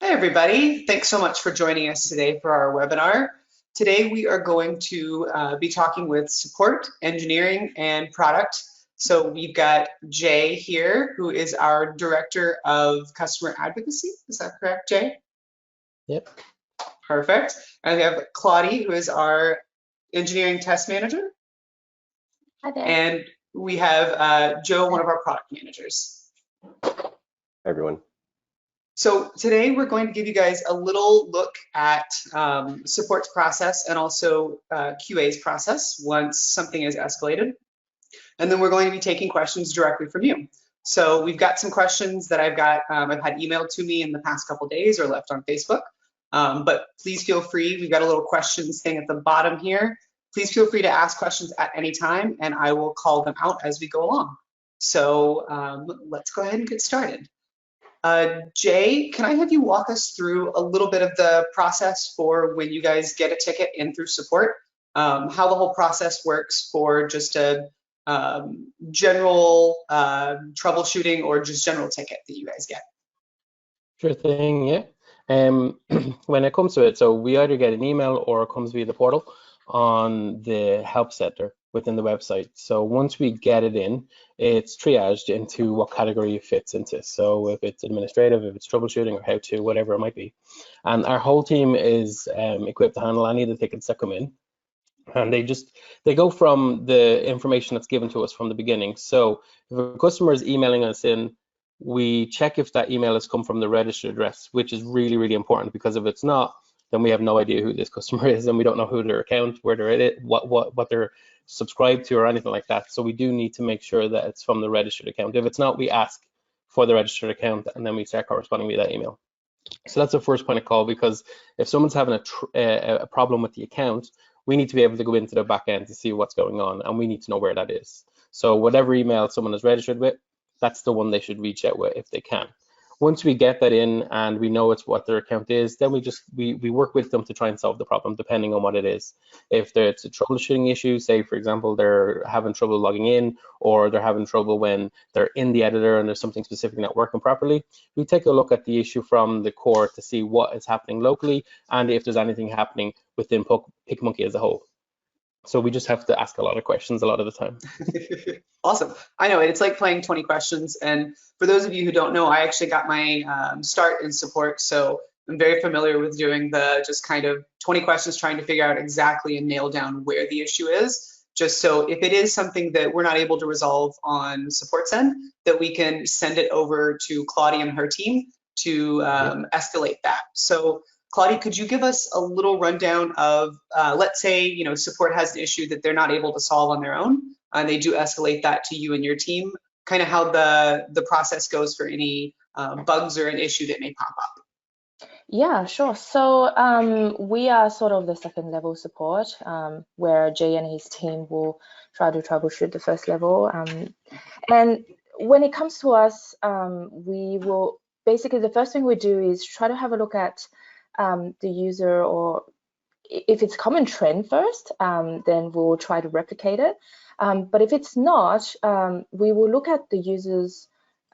Hey everybody, thanks so much for joining us today for our webinar. Today we are going to be talking with support, engineering, and product. So we've got Jay here, who is our Director of Customer Advocacy. Is that correct, Jay? Yep. Perfect. And we have Claudie, who is our Engineering Test Manager. Hi there. And we have Joe, one of our product managers. Hi, everyone. So today we're going to give you guys a little look at support's process and also QA's process once something is escalated. And then we're going to be taking questions directly from you. So we've got some questions that I've had emailed to me in the past couple days or left on Facebook. But please feel free, we've got a little questions thing at the bottom here. Please feel free to ask questions at any time and I will call them out as we go along. So let's go ahead and get started. Jay, can I have you walk us through a little bit of the process for when you guys get a ticket in through support, how the whole process works for just a general troubleshooting or just general ticket that you guys get? Sure thing, yeah. When it comes to it, so we either get an email or it comes via the portal on the help center within the website. So once we get it in, it's triaged into what category it fits into. So if it's administrative, if it's troubleshooting or how to, whatever it might be. And our whole team is equipped to handle any of the tickets that come in. And they go from the information that's given to us from the beginning. So if a customer is emailing us in, we check if that email has come from the registered address, which is really, really important, because if it's not, then we have no idea who this customer is and we don't know who their account, where they're at, what they're subscribed to or anything like that. So we do need to make sure that it's from the registered account. If it's not, we ask for the registered account and then we start corresponding via that email. So that's the first point of call, because if someone's having a problem with the account, we need to be able to go into the back end to see what's going on, and we need to know where that is. So whatever email someone is registered with, that's the one they should reach out with if they can. Once we get that in and we know it's what their account is, then we work with them to try and solve the problem depending on what it is. If it's a troubleshooting issue, say for example they're having trouble logging in, or they're having trouble when they're in the editor and there's something specific not working properly, we take a look at the issue from the core to see what is happening locally and if there's anything happening within PicMonkey as a whole. So we just have to ask a lot of questions a lot of the time. Awesome. I know it's like playing 20 questions. And for those of you who don't know, I actually got my start in support. So I'm very familiar with doing the just kind of 20 questions, trying to figure out exactly and nail down where the issue is. Just so if it is something that we're not able to resolve on support's end, that we can send it over to Claudia and her team to escalate that. So Claudia, could you give us a little rundown of, let's say, support has an issue that they're not able to solve on their own, and they do escalate that to you and your team, kind of how the process goes for any bugs or an issue that may pop up? Yeah, sure. So we are sort of the second level support, where Jay and his team will try to troubleshoot the first level. And when it comes to us, we will basically, the first thing we do is try to have a look at the user, or if it's common trend first, then we'll try to replicate it. But if it's not, we will look at the user's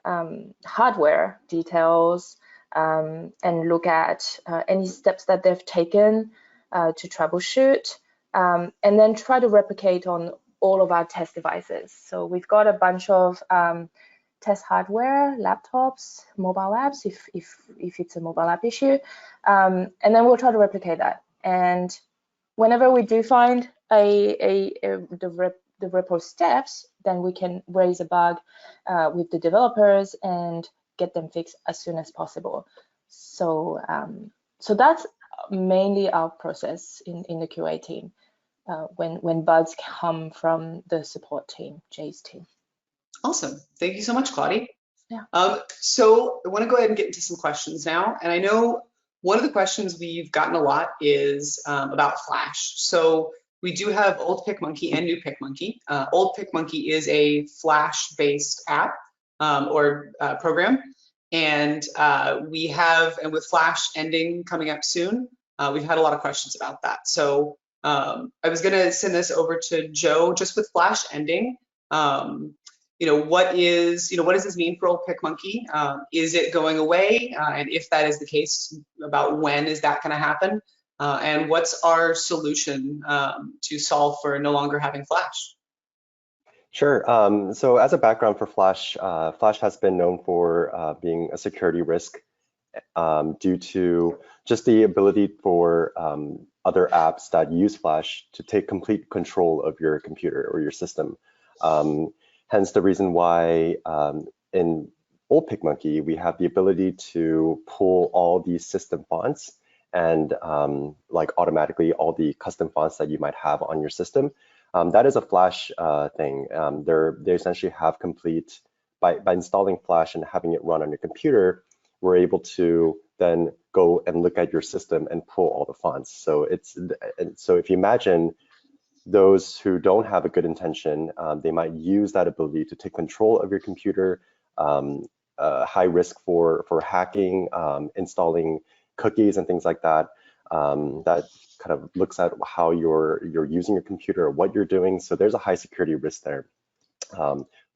hardware details and look at any steps that they've taken to troubleshoot, and then try to replicate on all of our test devices. So we've got a bunch of test hardware, laptops, mobile apps, if it's a mobile app issue, and then we'll try to replicate that. And whenever we do find the repo steps, then we can raise a bug with the developers and get them fixed as soon as possible. So so that's mainly our process in the QA team when bugs come from the support team, Jay's team. Awesome. Thank you so much, Claudia. Yeah. So I want to go ahead and get into some questions now. And I know one of the questions we've gotten a lot is about Flash. So we do have old PicMonkey and new PicMonkey. Old PicMonkey is a Flash-based app or program. And with Flash ending coming up soon, we've had a lot of questions about that. So I was going to send this over to Joe. Just with Flash ending, what does this mean for old PicMonkey? Is it going away? And if that is the case, about when is that going to happen? And what's our solution to solve for no longer having Flash? Sure. So as a background for Flash, Flash has been known for being a security risk due to just the ability for other apps that use Flash to take complete control of your computer or your system. Hence the reason why in old PicMonkey, we have the ability to pull all these system fonts and like automatically all the custom fonts that you might have on your system. That is a Flash thing. They essentially have complete, by installing Flash and having it run on your computer, we're able to then go and look at your system and pull all the fonts. So if you imagine those who don't have a good intention, they might use that ability to take control of your computer, high risk for hacking, installing cookies and things like that. That kind of looks at how you're using your computer or what you're doing. So there's a high security risk there.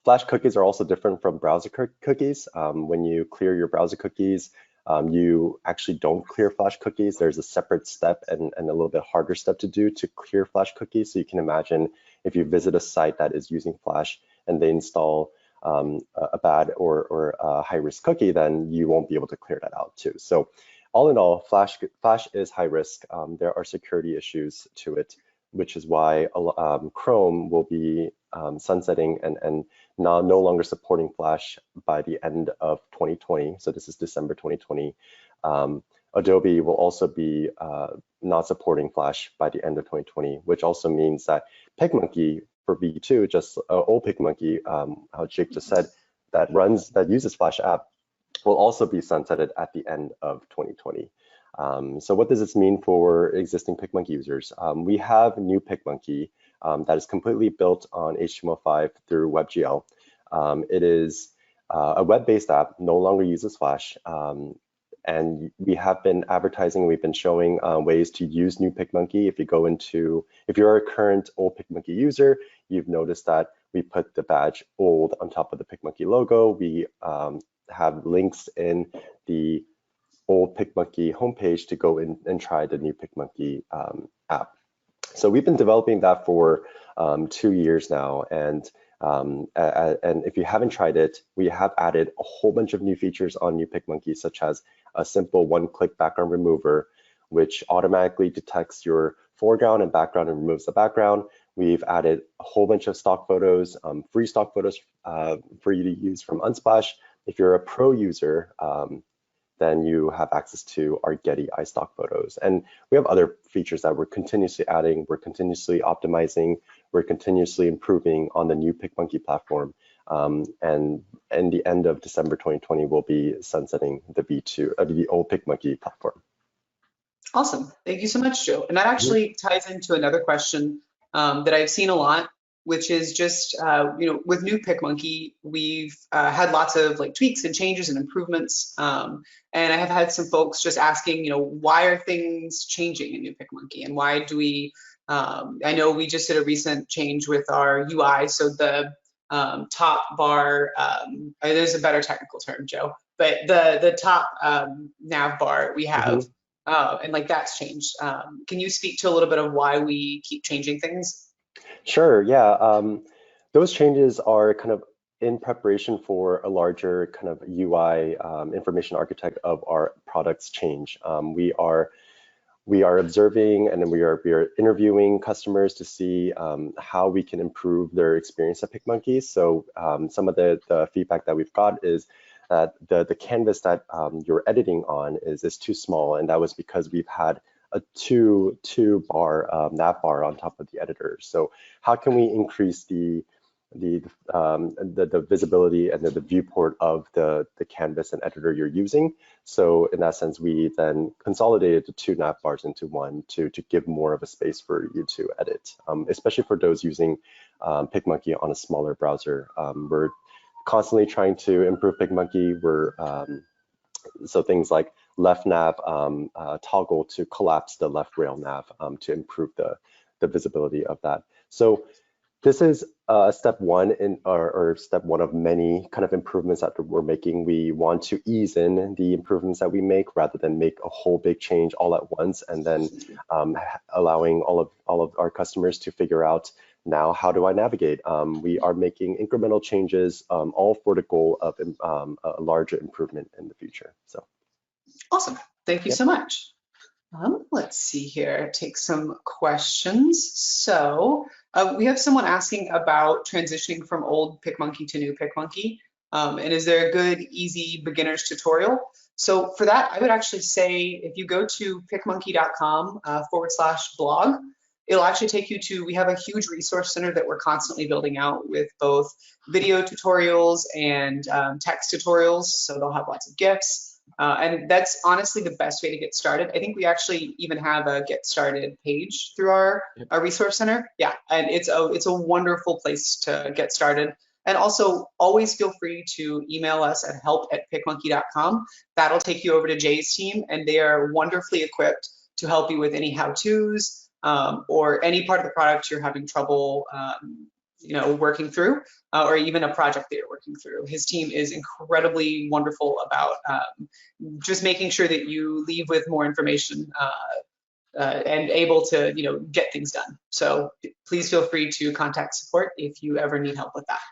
Flash cookies are also different from browser cookies. When you clear your browser cookies, you actually don't clear Flash cookies. There's a separate step and a little bit harder step to do to clear Flash cookies. So you can imagine if you visit a site that is using Flash and they install a bad or a high risk cookie, then you won't be able to clear that out too. So all in all, Flash is high risk. There are security issues to it, which is why Chrome will be sunsetting and no longer supporting Flash by the end of 2020. So this is December 2020. Adobe will also be not supporting Flash by the end of 2020, which also means that PicMonkey for V2, just old PicMonkey, how Jake just said, that uses Flash app, will also be sunsetted at the end of 2020. So what does this mean for existing PicMonkey users? We have new PicMonkey that is completely built on HTML5 through WebGL. It is a web-based app, no longer uses Flash. And we have been advertising, we've been showing ways to use new PicMonkey. If you're a current old PicMonkey user, you've noticed that we put the badge old on top of the PicMonkey logo. We have links in the old PicMonkey homepage to go in and try the new PicMonkey app. So we've been developing that for 2 years now, and if you haven't tried it, we have added a whole bunch of new features on new PicMonkey, such as a simple one-click background remover, which automatically detects your foreground and background and removes the background. We've added a whole bunch of stock photos, free stock photos for you to use from Unsplash. If you're a pro user, then you have access to our Getty iStock photos. And we have other features that we're continuously adding, we're continuously optimizing, we're continuously improving on the new PicMonkey platform. And the end of December 2020, we'll be sunsetting the the old PicMonkey platform. Awesome. Thank you so much, Joe. And that actually ties into another question that I've seen a lot, which is just, with new PicMonkey, we've had lots of tweaks and changes and improvements. And I have had some folks just asking, why are things changing in new PicMonkey, and why do we, I know we just did a recent change with our UI. So the top bar, there's a better technical term, Joe, but the top nav bar we have, and that's changed. Can you speak to a little bit of why we keep changing things? Sure, yeah. Those changes are kind of in preparation for a larger kind of UI information architect of our products change. We are observing, and then we are interviewing customers to see how we can improve their experience at PicMonkey. So some of the feedback that we've got is that the canvas that you're editing on is too small, and that was because we've had a two bar nav bar on top of the editor. So how can we increase the visibility and the viewport of the canvas and editor you're using? So in that sense, we then consolidated the two nav bars into one to give more of a space for you to edit, especially for those using PicMonkey on a smaller browser. We're constantly trying to improve PicMonkey. So things like left nav toggle to collapse the left rail nav to improve the visibility of that. So this is step one or step one of many kind of improvements that we're making. We want to ease in the improvements that we make rather than make a whole big change all at once, and then allowing all of our customers to figure out, now how do I navigate? We are making incremental changes, all for the goal of a larger improvement in the future. So awesome. Thank you so much. Let's see here, take some questions. So we have someone asking about transitioning from old PicMonkey to new PicMonkey. And is there a good, easy beginner's tutorial? So for that, I would actually say if you go to picmonkey.com/blog, it'll actually take you to, we have a huge resource center that we're constantly building out with both video tutorials and text tutorials. So they'll have lots of GIFs. And that's honestly the best way to get started. I think we actually even have a get started page through our resource center. Yeah, and it's a wonderful place to get started. And also always feel free to email us at help@picmonkey.com. That'll take you over to Jay's team, and they are wonderfully equipped to help you with any how-tos or any part of the product you're having trouble working through, or even a project that you're working through. His team is incredibly wonderful about just making sure that you leave with more information and able to, get things done. So please feel free to contact support if you ever need help with that.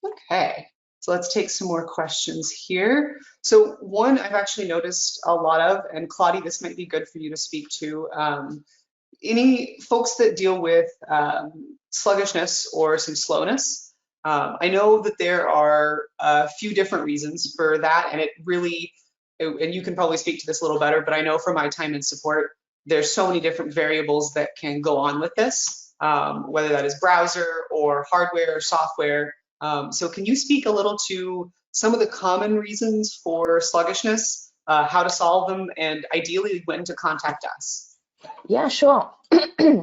Okay, so let's take some more questions here. So one I've actually noticed a lot of, and Claudia, this might be good for you to speak to, any folks that deal with sluggishness or some slowness. I know that there are a few different reasons for that, and it really, and you can probably speak to this a little better, but I know from my time in support, there's so many different variables that can go on with this, whether that is browser or hardware or software. So can you speak a little to some of the common reasons for sluggishness, how to solve them, and ideally when to contact us? Yeah, sure.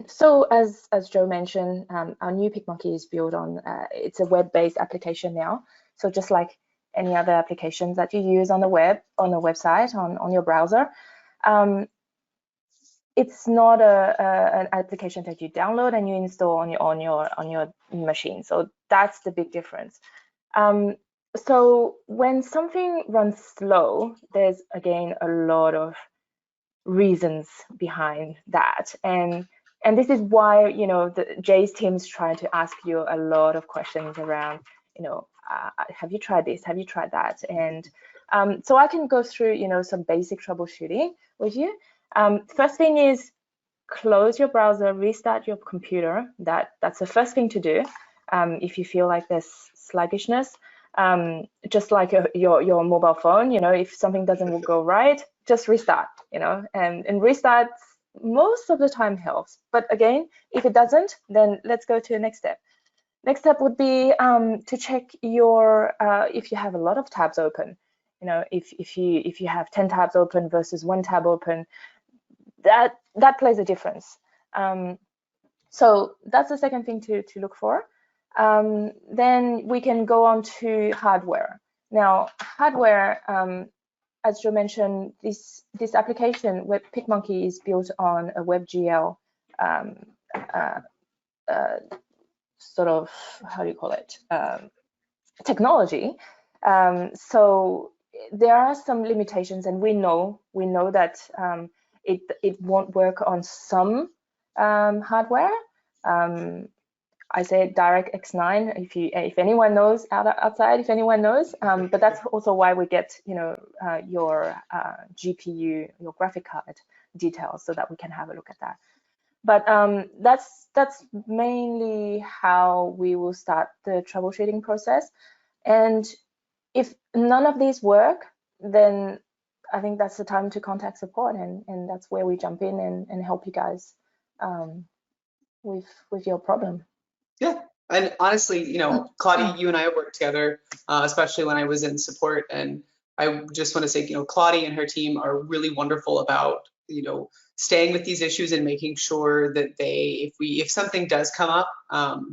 So as Joe mentioned, our new PicMonkey is built on, it's a web-based application now. So just like any other applications that you use on the web, on the website, on your browser, it's not an application that you download and you install on your machine. So that's the big difference. So when something runs slow, there's again a lot of reasons behind that, and this is why Jay's team's trying to ask you a lot of questions around have you tried this, have you tried that, and so I can go through some basic troubleshooting with you. First thing is close your browser, restart your computer. That's the first thing to do if you feel like there's sluggishness. Just like your mobile phone, if something doesn't go right, just restart, and restart most of the time helps. But again, if it doesn't, then let's go to the next step. Next step would be to check your if you have a lot of tabs open. If you have 10 tabs open versus 1 tab open, that plays a difference. So that's the second thing to look for. Then we can go on to hardware. Now, hardware, as Joe mentioned, this application, PicMonkey, is built on a WebGL sort of, how do you call it, technology. So there are some limitations, and we know that it won't work on some hardware. I say DirectX 9 if anyone knows outside, if anyone knows, but that's also why we get your GPU, your graphic card details, so that we can have a look at that. But that's mainly how we will start the troubleshooting process. And if none of these work, then I think that's the time to contact support, and that's where we jump in and help you guys with your problem. Yeah, and honestly, Claudia, you and I have worked together, especially when I was in support, and I just want to say, Claudia and her team are really wonderful about, staying with these issues and making sure that if something does come up,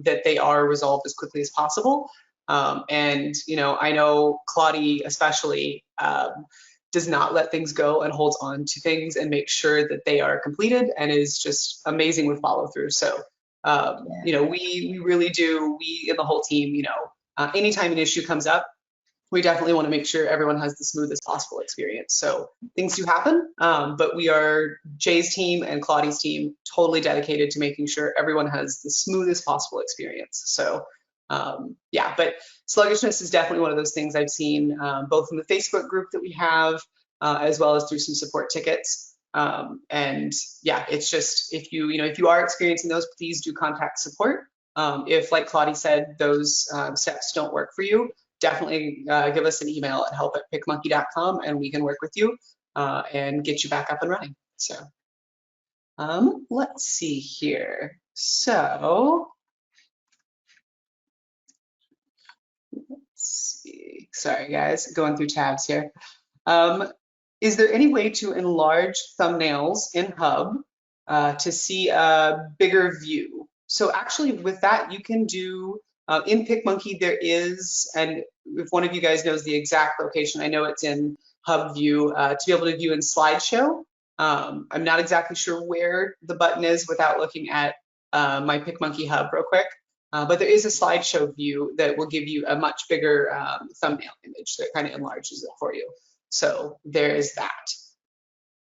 that they are resolved as quickly as possible. And, I know Claudia especially does not let things go and holds on to things and makes sure that they are completed, and is just amazing with follow through. So You know, we really do, we in the whole team, you know, anytime an issue comes up, we definitely want to make sure everyone has the smoothest possible experience. So things do happen, but we are, Jay's team and Claudie's team, totally dedicated to making sure everyone has the smoothest possible experience. So yeah, but sluggishness is definitely one of those things I've seen, both in the Facebook group that we have, as well as through some support tickets. And yeah, it's just, if you, you know, if you are experiencing those, please do contact support. If, like Claudie said, those steps don't work for you, definitely give us an email at help@picmonkey.com and we can work with you and get you back up and running. So let's see here. So let's see. Sorry guys, going through tabs here. Is there any way to enlarge thumbnails in Hub to see a bigger view? So actually with that, you can do, in PicMonkey there is, and if one of you guys knows the exact location, I know it's in Hub View, to be able to view in slideshow. I'm not exactly sure where the button is without looking at my PicMonkey Hub real quick, but there is a slideshow view that will give you a much bigger thumbnail image that kind of enlarges it for you. So there is that.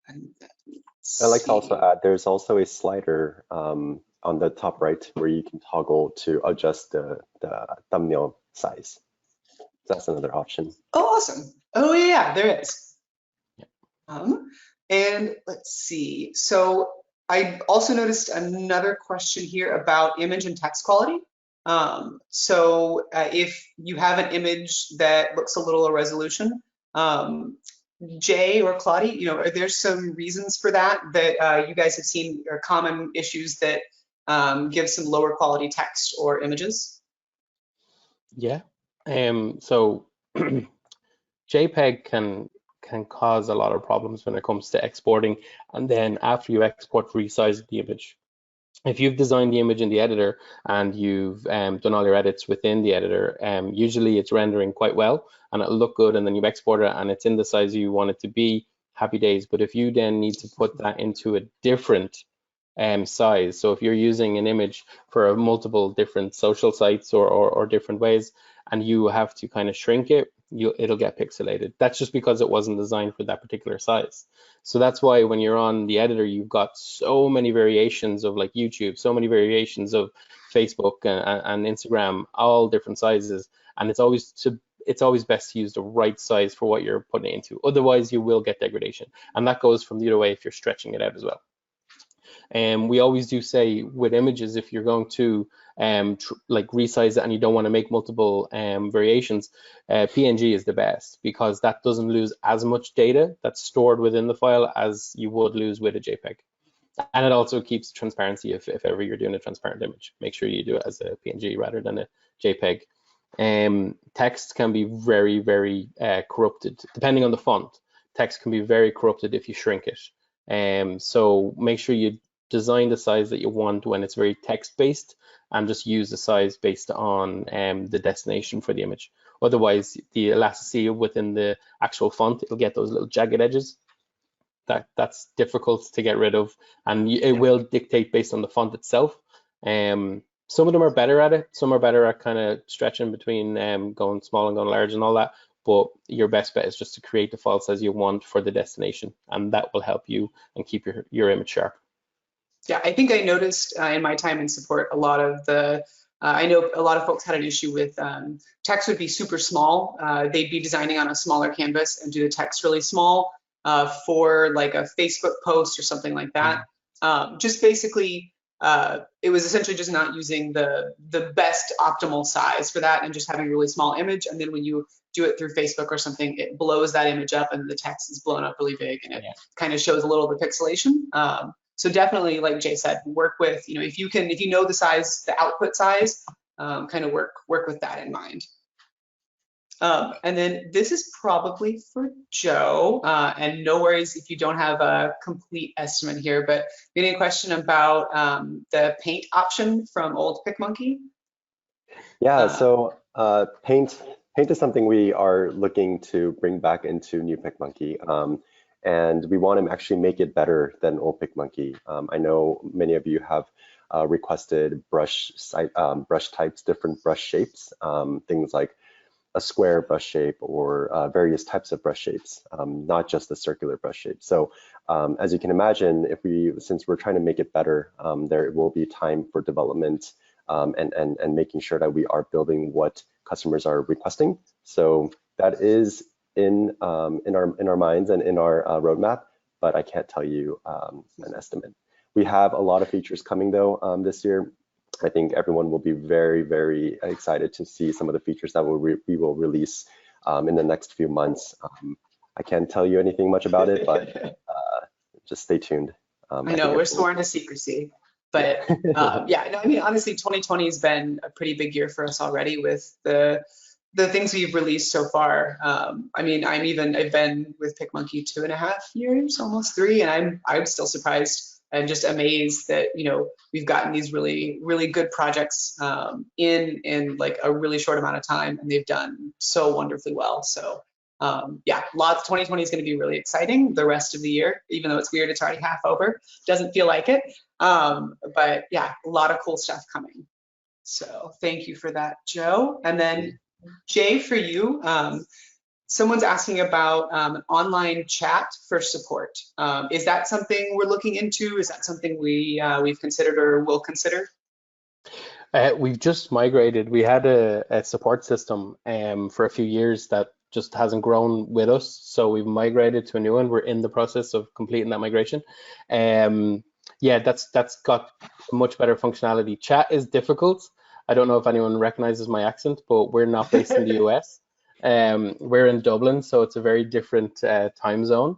I'd like to also add, there's also a slider on the top right where you can toggle to adjust the thumbnail size. That's another option. Oh, awesome. Oh yeah, there is. And let's see. So I also noticed another question here about image and text quality. So if you have an image that looks a little low resolution, Jay or Claudie, you know, are there some reasons for that you guys have seen, or common issues that give some lower quality text or images? Yeah. So JPEG can cause a lot of problems when it comes to exporting, and then after you export, resize the image. If you've designed the image in the editor and you've done all your edits within the editor, usually it's rendering quite well and it'll look good, and then you export it and it's in the size you want it to be, happy days. But if you then need to put that into a different size, so if you're using an image for multiple different social sites or different ways, and you have to kind of shrink it, it'll get pixelated. That's just because it wasn't designed for that particular size. So that's why when you're on the editor, you've got so many variations of, like YouTube, so many variations of Facebook and Instagram, all different sizes, and it's always best to use the right size for what you're putting it into. Otherwise, you will get degradation, and that goes from the other way if you're stretching it out as well. And we always do say with images, if you're going to like resize it and you don't want to make multiple variations, PNG is the best, because that doesn't lose as much data that's stored within the file as you would lose with a JPEG. And it also keeps transparency if ever you're doing a transparent image. Make sure you do it as a PNG rather than a JPEG. Text can be very, very corrupted, depending on the font. Text can be very corrupted if you shrink it. So make sure you design the size that you want when it's very text-based, and just use the size based on the destination for the image. Otherwise, the elasticity within the actual font, it'll get those little jagged edges. That's difficult to get rid of, and it will dictate based on the font itself. Some of them are better at it. Some are better at kind of stretching between going small and going large and all that. But your best bet is just to create the file size you want for the destination, and that will help you and keep your image sharp. Yeah, I think I noticed in my time in support, a lot of the, I know a lot of folks had an issue with text would be super small. They'd be designing on a smaller canvas and do the text really small for like a Facebook post or something like that. Just basically, it was essentially just not using the best optimal size for that, and just having a really small image. And then when you do it through Facebook or something, it blows that image up and the text is blown up really big, and it kind of shows a little of the pixelation. So definitely, like Jay said, work with, you know, if you know the size, the output size, kind of work with that in mind. And then this is probably for Joe, and no worries if you don't have a complete estimate here, but any question about the paint option from old PicMonkey? Yeah, so paint is something we are looking to bring back into new PicMonkey. And we want to actually make it better than old PicMonkey. I know many of you have requested brush types, different brush shapes, things like a square brush shape or various types of brush shapes, not just the circular brush shape. So as you can imagine, since we're trying to make it better, there will be time for development and making sure that we are building what customers are requesting. So that is in our minds and in our roadmap, but I can't tell you an estimate. We have a lot of features coming though this year. I think everyone will be very, very excited to see some of the features that we will release in the next few months. I can't tell you anything much about it, but just stay tuned. I know we're sworn to secrecy, but yeah, no, I mean, honestly, 2020 has been a pretty big year for us already with the things we've released so far. I mean, I've been with PicMonkey 2.5 years, almost 3, and I'm still surprised and just amazed that, you know, we've gotten these really, really good projects in like a really short amount of time, and they've done so wonderfully well. So yeah, 2020 is going to be really exciting. The rest of the year, even though it's weird, it's already half over, doesn't feel like it. But yeah, a lot of cool stuff coming. So thank you for that, Joe. And then Jay, for you, someone's asking about an online chat for support. Is that something we're looking into? Is that something we've considered or will consider? We've just migrated. We had a support system for a few years that just hasn't grown with us. So we've migrated to a new one. We're in the process of completing that migration. Yeah, that's got much better functionality. Chat is difficult. I don't know if anyone recognizes my accent, but we're not based in the US. We're in Dublin, so it's a very different time zone.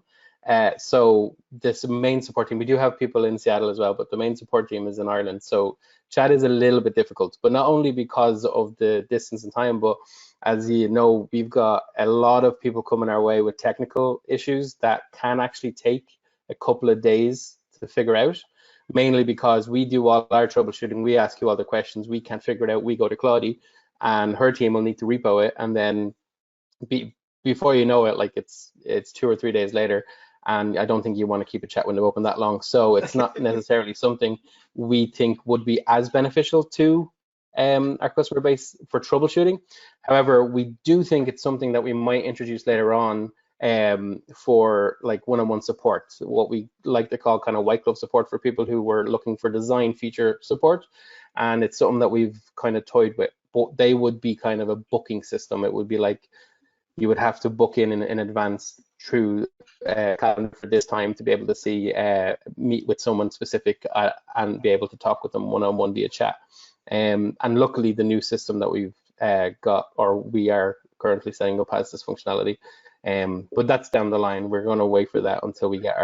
So this main support team, we do have people in Seattle as well, but the main support team is in Ireland. So chat is a little bit difficult, but not only because of the distance and time, but as you know, we've got a lot of people coming our way with technical issues that can actually take a couple of days to figure out, mainly because we do all our troubleshooting. We ask you all the questions. We can't figure it out. We go to Claudie, and her team will need to repo it, and then before you know it, like it's 2 or 3 days later, and I don't think you want to keep a chat window open that long. So it's not necessarily something we think would be as beneficial to our customer base for troubleshooting. However, we do think it's something that we might introduce later on for like one-on-one support, what we like to call kind of white glove support for people who were looking for design feature support. And it's something that we've kind of toyed with, but they would be kind of a booking system. It would be like you would have to book in advance through calendar for this time to be able to see meet with someone specific and be able to talk with them one-on-one via chat. And luckily the new system that we've got, or we are currently setting up, has this functionality. But that's down the line. We're going to wait for that until we get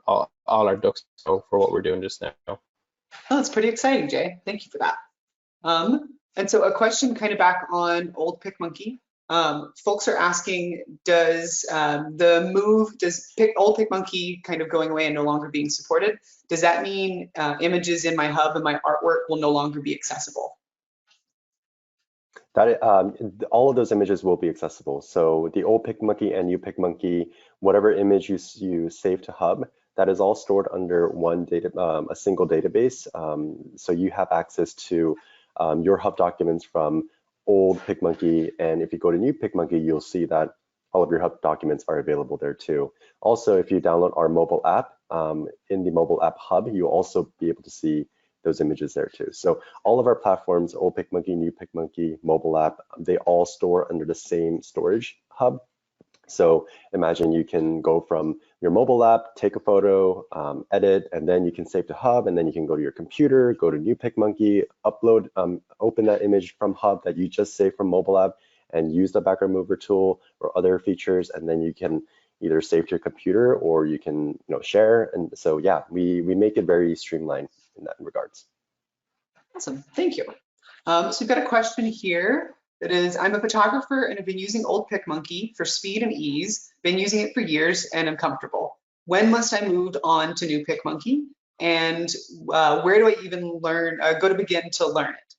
all our ducks for what we're doing just now. Oh, that's pretty exciting, Jay. Thank you for that. And so a question kind of back on old PicMonkey. Folks are asking, does old PicMonkey kind of going away and no longer being supported, does that mean images in my hub and my artwork will no longer be accessible? That all of those images will be accessible. So the old PicMonkey and new PicMonkey, whatever image you save to hub, that is all stored under one a single database. So you have access to your hub documents from old PicMonkey, and if you go to new PicMonkey, you'll see that all of your hub documents are available there too. Also, if you download our mobile app, in the mobile app hub, you'll also be able to see those images there too. So all of our platforms, old PicMonkey, new PicMonkey, mobile app, they all store under the same storage hub. So imagine you can go from your mobile app, take a photo, edit, and then you can save to hub, and then you can go to your computer, go to new PicMonkey, upload, open that image from hub that you just saved from mobile app, and use the background mover tool or other features, and then you can either save to your computer or you can share. And so yeah, we make it very streamlined in that regards. Awesome, thank you. So we've got a question here. That is, I'm a photographer and have been using old PicMonkey for speed and ease, been using it for years and I'm comfortable. When must I move on to new PicMonkey? And where do I even go to begin to learn it?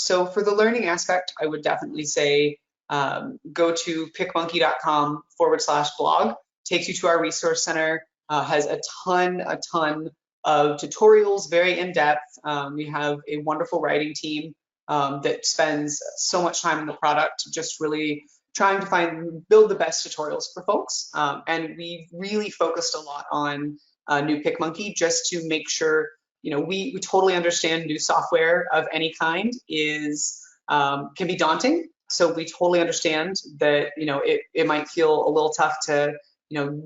So for the learning aspect, I would definitely say go to picmonkey.com/blog, takes you to our resource center, has a ton of tutorials, very in-depth. We have a wonderful writing team that spends so much time in the product, just really trying to build the best tutorials for folks. And we've really focused a lot on new PicMonkey just to make sure, we totally understand new software of any kind can be daunting. So we totally understand that, it might feel a little tough to,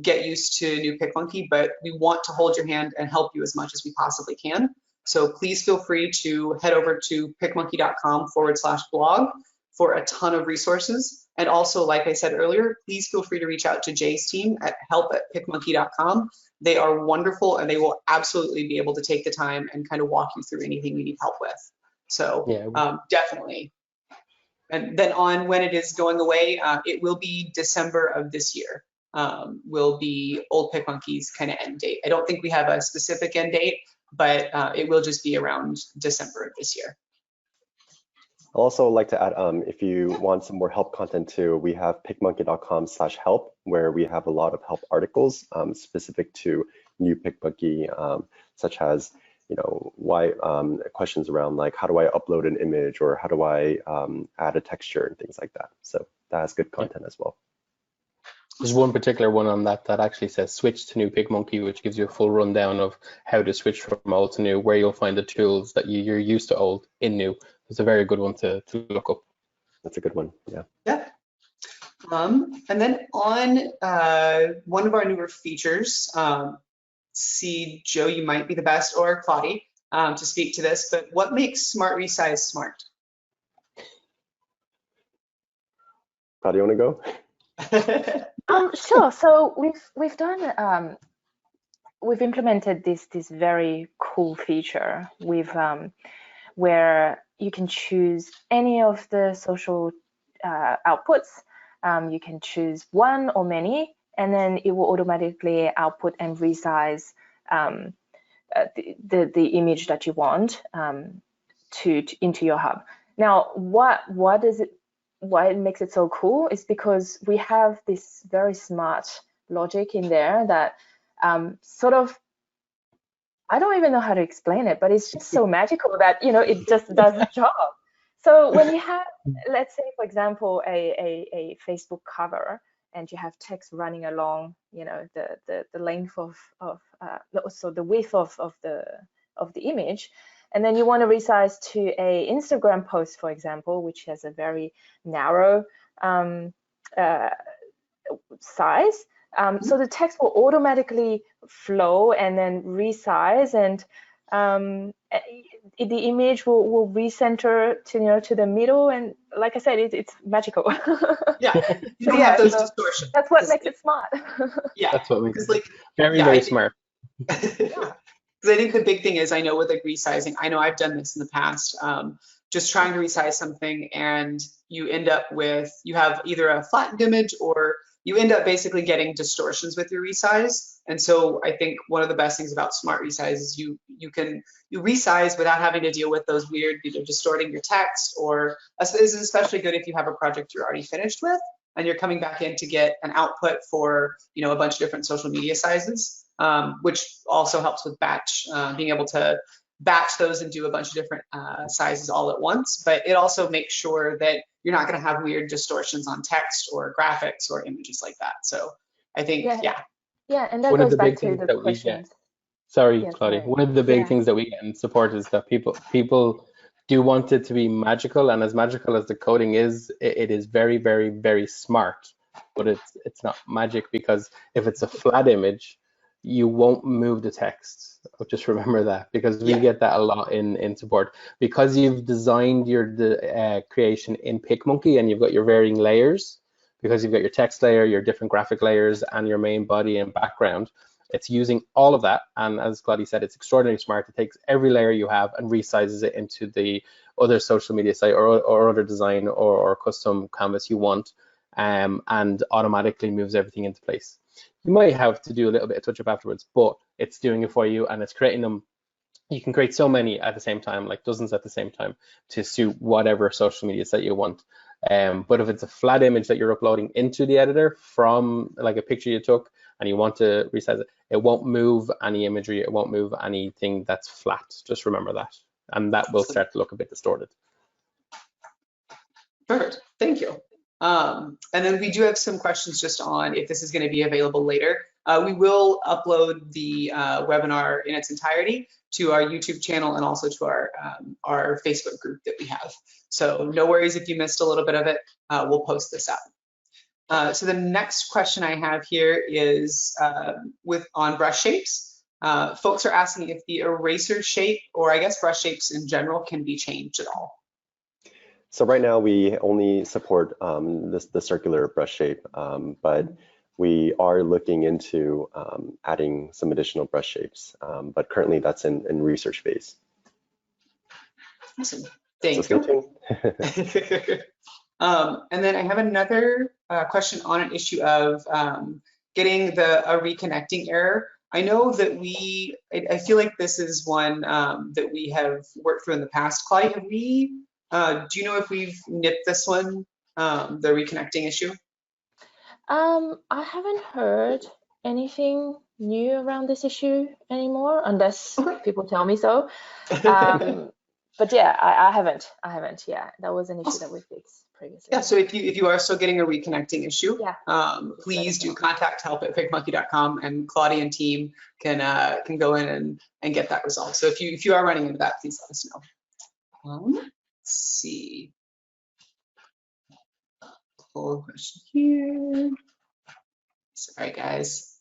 get used to new PicMonkey, but we want to hold your hand and help you as much as we possibly can. So please feel free to head over to picmonkey.com/blog for a ton of resources. And also, like I said earlier, please feel free to reach out to Jay's team at help@picmonkey.com. They are wonderful, and they will absolutely be able to take the time and kind of walk you through anything you need help with. So Yeah. Definitely. And then on when it is going away, it will be December of this year. Will be old PicMonkey's kind of end date. I don't think we have a specific end date, but it will just be around December of this year. I'd also like to add, if you want some more help content too, we have picmonkey.com/help, where we have a lot of help articles specific to new PicMonkey, such as, why questions around like, how do I upload an image, or how do I add a texture and things like that. So that has good content as well. There's one particular one on that actually says switch to new PicMonkey, which gives you a full rundown of how to switch from old to new, where you'll find the tools that you're used to old in new. It's a very good one to look up. That's a good one, yeah. Yeah. And then on one of our newer features, see, Joe, you might be the best, or Claudia, to speak to this, but what makes Smart Resize smart? Claudia, you want to go? Sure. So we've done we've implemented this very cool feature where you can choose any of the social outputs. You can choose one or many, and then it will automatically output and resize the image that you want into your hub. Now, why it makes it so cool is because we have this very smart logic in there that sort of, I don't even know how to explain it, but it's just so magical that, it just does the job. So when you have, let's say, for example, a Facebook cover, and you have text running along, the length of so the width of the image, and then you want to resize to a Instagram post, for example, which has a very narrow size. So the text will automatically flow and then resize, and the image will recenter to the middle. And like I said, it's magical. Yeah, you don't have those distortions. That's what makes it smart. Yeah, that's what makes it very smart. Because I think the big thing is, I know with like resizing, I know I've done this in the past, just trying to resize something, and you end up with, you have either a flattened image, or you end up basically getting distortions with your resize. And so I think one of the best things about Smart Resize is you resize without having to deal with those weird, distorting your text, or this is especially good if you have a project you're already finished with and you're coming back in to get an output for, a bunch of different social media sizes, which also helps with batch, being able to batch those and do a bunch of different sizes all at once. But it also makes sure that you're not going to have weird distortions on text or graphics or images like that. So I think, yeah, and that goes back to the questions. Sorry, Claudia. One of the big things that we get in support is that people do want it to be magical, and as magical as the coding is, it is very, very, very smart. But it's not magic, because if it's a flat image, you won't move the text. Just remember that, because we get that a lot in support. Because you've designed your creation in PicMonkey, and you've got your varying layers, because you've got your text layer, your different graphic layers, and your main body and background. It's using all of that, and as Claudia said, it's extraordinarily smart. It takes every layer you have and resizes it into the other social media site or other design or custom canvas you want, and automatically moves everything into place. You might have to do a little bit of touch up afterwards, but it's doing it for you, and it's creating them. You can create so many at the same time, like dozens at the same time, to suit whatever social media site you want. But if it's a flat image that you're uploading into the editor from like a picture you took, and you want to resize it, it won't move any imagery, it won't move anything that's flat. Just remember that. And that will start to look a bit distorted. Perfect, thank you. And then we do have some questions just on if this is going to be available later. We will upload the webinar in its entirety to our YouTube channel and also to our Facebook group that we have. So no worries if you missed a little bit of it, we'll post this up. So the next question I have here is on brush shapes. Folks are asking if the eraser shape, or I guess brush shapes in general, can be changed at all. So right now we only support the circular brush shape, but we are looking into adding some additional brush shapes, but currently that's in research phase. Awesome, thank so you. And then I have another question on an issue of getting a reconnecting error. I know that I feel like this is one that we have worked through in the past. Claudia, have we? Do you know if we've nipped this one, the reconnecting issue? I haven't heard anything new around this issue anymore, unless people tell me so. But yeah, I haven't. Yeah, that was an issue that we fixed previously. Yeah. So if you are still getting a reconnecting issue, yeah, please do contact help@picmonkey.com, and Claudia and team can go in and get that resolved. So if you are running into that, please let us know. Let's see. Pull a question here. Sorry, guys.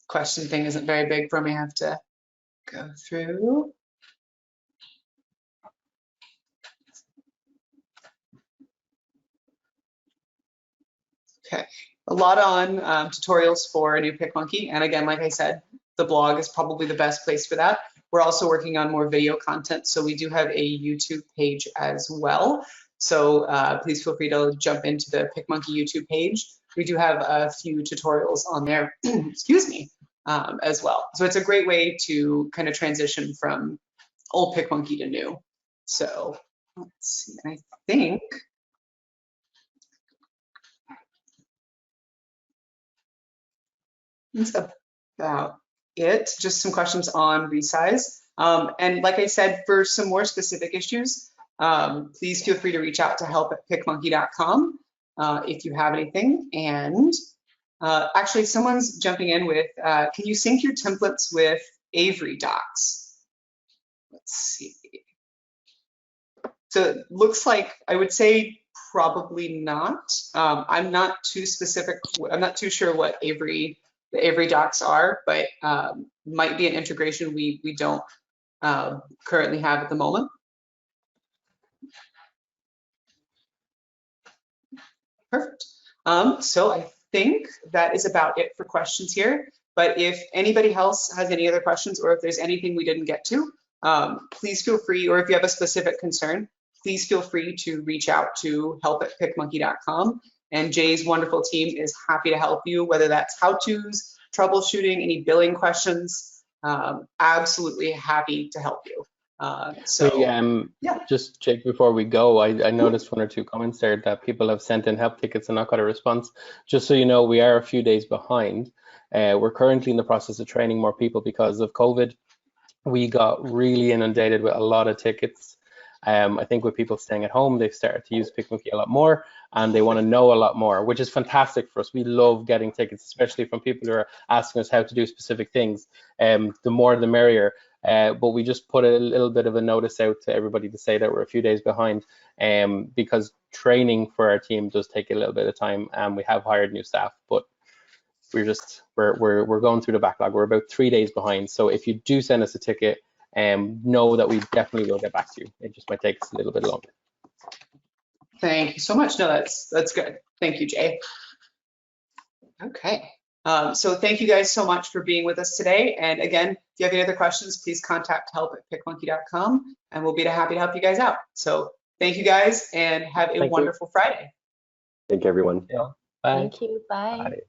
Question thing isn't very big for me. I have to go through. Okay, a lot on tutorials for a new PicMonkey. And again, like I said, the blog is probably the best place for that. We're also working on more video content, so we do have a YouTube page as well. So please feel free to jump into the PicMonkey YouTube page. We do have a few tutorials on there, excuse me, as well. So it's a great way to kind of transition from old PicMonkey to new. So let's see, I think that's about it. Just some questions on resize. And like I said, for some more specific issues, please feel free to reach out to help@picmonkey.com if you have anything. And actually, someone's jumping in with, can you sync your templates with Avery docs? Let's see. So it looks like, I would say probably not. I'm not too specific. I'm not too sure what the Avery docs are, but might be an integration we don't currently have at the moment. Perfect. So I think that is about it for questions here. But if anybody else has any other questions, or if there's anything we didn't get to, please feel free, or if you have a specific concern, please feel free to reach out to help@picmonkey.com. And Jay's wonderful team is happy to help you, whether that's how-tos, troubleshooting, any billing questions, absolutely happy to help you. Just Jake, before we go, I noticed one or two comments there that people have sent in help tickets and not got a response. Just so you know, we are a few days behind. We're currently in the process of training more people because of COVID. We got really inundated with a lot of tickets. I think with people staying at home, they've started to use PicMonkey a lot more, and they want to know a lot more, which is fantastic for us. We love getting tickets, especially from people who are asking us how to do specific things. The more the merrier. But we just put a little bit of a notice out to everybody to say that we're a few days behind, because training for our team does take a little bit of time, and we have hired new staff, but we're going through the backlog. We're about 3 days behind. So if you do send us a ticket, know that we definitely will get back to you. It just might take us a little bit longer. Thank you so much. No, that's good. Thank you, Jay. Okay. So thank you guys so much for being with us today. And again, if you have any other questions, please contact help@picmonkey.com, and we'll be happy to help you guys out. So thank you guys, and have a wonderful Friday. Thank you, everyone. Yeah. Bye. Thank you. Bye. Bye.